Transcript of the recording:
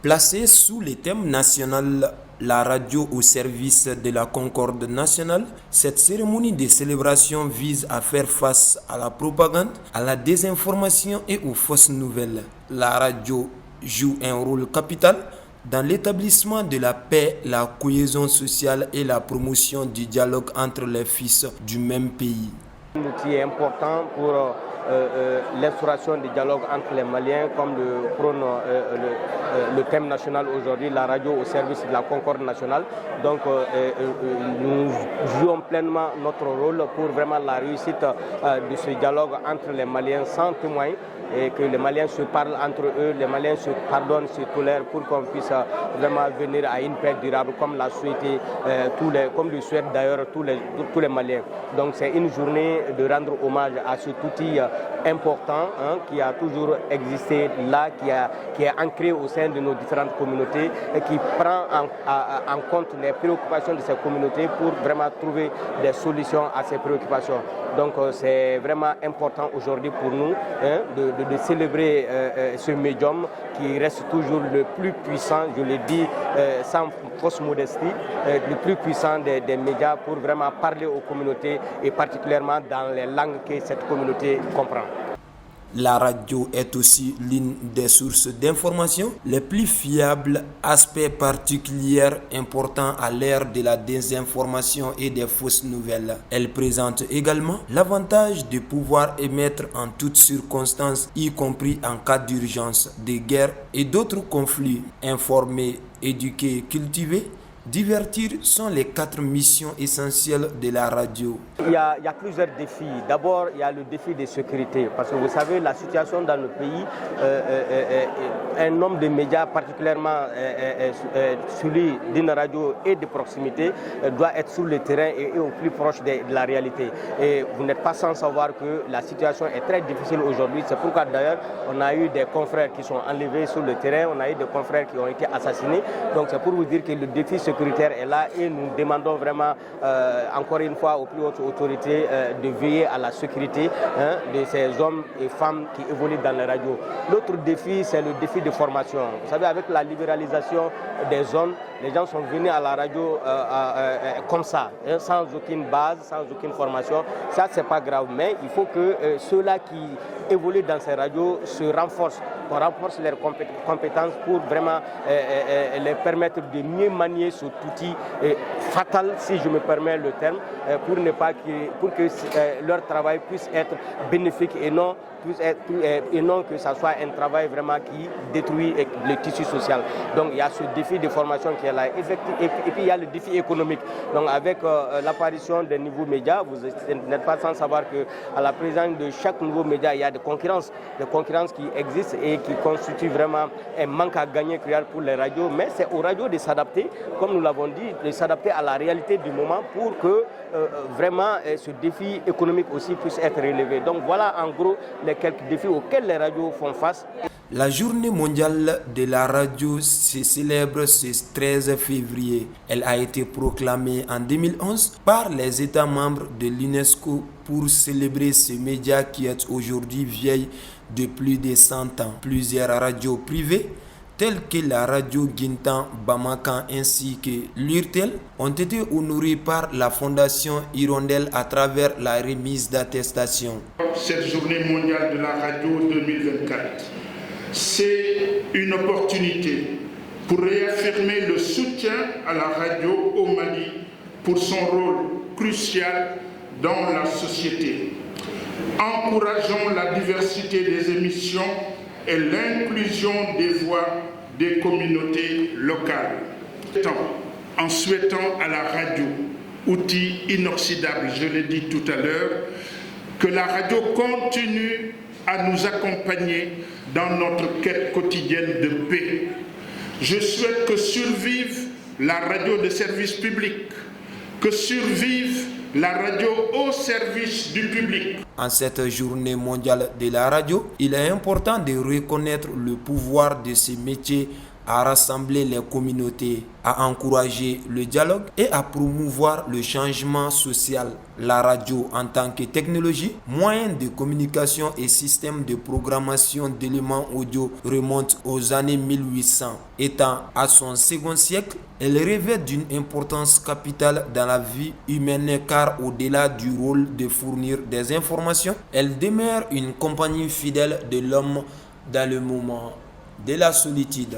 Placée sous le thème national la radio au service de la concorde nationale, cette cérémonie de célébration vise à faire face à la propagande, à la désinformation et aux fausses nouvelles. La radio joue un rôle capital dans l'établissement de la paix, la cohésion sociale et la promotion du dialogue entre les fils du même pays. Un outil important pour l'instauration du dialogue entre les Maliens, comme le prône le thème national aujourd'hui, la radio au service de la concorde nationale. Donc nous jouons pleinement notre rôle pour vraiment la réussite de ce dialogue entre les Maliens sans témoins, et que les Maliens se parlent entre eux, les Maliens se pardonnent, se tolèrent pour qu'on puisse vraiment venir à une paix durable comme l'a souhaité comme le souhaitent d'ailleurs tous les Maliens. Donc c'est une journée de rendre hommage à cet outil important qui a toujours existé là, qui est ancré au sein de nos différentes communautés et qui prend en compte les préoccupations de ces communautés pour vraiment trouver des solutions à ces préoccupations. Donc c'est vraiment important aujourd'hui pour nous de célébrer ce médium qui reste toujours le plus puissant, je le dis sans fausse modestie, le plus puissant des médias pour vraiment parler aux communautés et particulièrement dans les langues que cette communauté comprend. La radio est aussi l'une des sources d'information les plus fiables, aspect particulier important à l'ère de la désinformation et des fausses nouvelles. Elle présente également l'avantage de pouvoir émettre en toutes circonstances, y compris en cas d'urgence, de guerre et d'autres conflits. Informer, éduquer, cultiver, divertir sont les 4 missions essentielles de la radio. Il y a plusieurs défis. D'abord, il y a le défi de sécurité. Parce que vous savez, la situation dans le pays, un nombre de médias, particulièrement celui d'une radio et de proximité, doit être sur le terrain et au plus proche de la réalité. Et vous n'êtes pas sans savoir que la situation est très difficile aujourd'hui. C'est pourquoi d'ailleurs, on a eu des confrères qui sont enlevés sur le terrain, on a eu des confrères qui ont été assassinés. Donc c'est pour vous dire que le défi sécuritaire est là et nous demandons vraiment, encore une fois, aux plus hautes autorités de veiller à la sécurité de ces hommes et femmes qui évoluent dans les radios. L'autre défi, c'est le défi de formation. Vous savez, avec la libéralisation des zones, les gens sont venus à la radio comme ça, sans aucune base, sans aucune formation. Ça, c'est pas grave, mais il faut que ceux-là qui évoluent dans ces radios se renforcent, qu'on renforce leurs compétences pour vraiment les permettre de mieux manier cet outil fatal, si je me permets le terme, pour que leur travail puisse être bénéfique et non que ça soit un travail vraiment qui détruit le tissu social. Donc il y a ce défi de formation qui est là. Et puis il y a le défi économique. Donc avec l'apparition des nouveaux médias, vous n'êtes pas sans savoir qu'à la présence de chaque nouveau média, il y a des concurrences qui existent et qui constituent vraiment un manque à gagner cruel pour les radios. Mais c'est aux radios de s'adapter, comme nous l'avons dit, de s'adapter à la réalité du moment pour que vraiment ce défi économique aussi puisse être relevé. Donc voilà en gros les quelques défis auxquels les radios font face. La journée mondiale de la radio se célèbre ce 13 février. Elle a été proclamée en 2011 par les États membres de l'UNESCO pour célébrer ce média qui est aujourd'hui vieille de plus de 100 ans. Plusieurs radios privées, telles que la radio Guintan Bamakan ainsi que l'URTEL, ont été honorées par la Fondation Hirondelle à travers la remise d'attestation. Cette journée mondiale de la radio 2024, c'est une opportunité pour réaffirmer le soutien à la radio au Mali pour son rôle crucial dans la société. Encourageons la diversité des émissions et l'inclusion des voix des communautés locales. En souhaitant à la radio, outil inoxydable, je l'ai dit tout à l'heure, que la radio continue à nous accompagner dans notre quête quotidienne de paix. Je souhaite que survive la radio de service public, que survive la radio au service du public. En cette journée mondiale de la radio, il est important de reconnaître le pouvoir de ces métiers à rassembler les communautés, à encourager le dialogue et à promouvoir le changement social. La radio en tant que technologie, moyen de communication et système de programmation d'éléments audio remonte aux années 1800. Étant à son second siècle, elle revêt d'une importance capitale dans la vie humaine car au-delà du rôle de fournir des informations, elle demeure une compagnie fidèle de l'homme dans le moment de la solitude.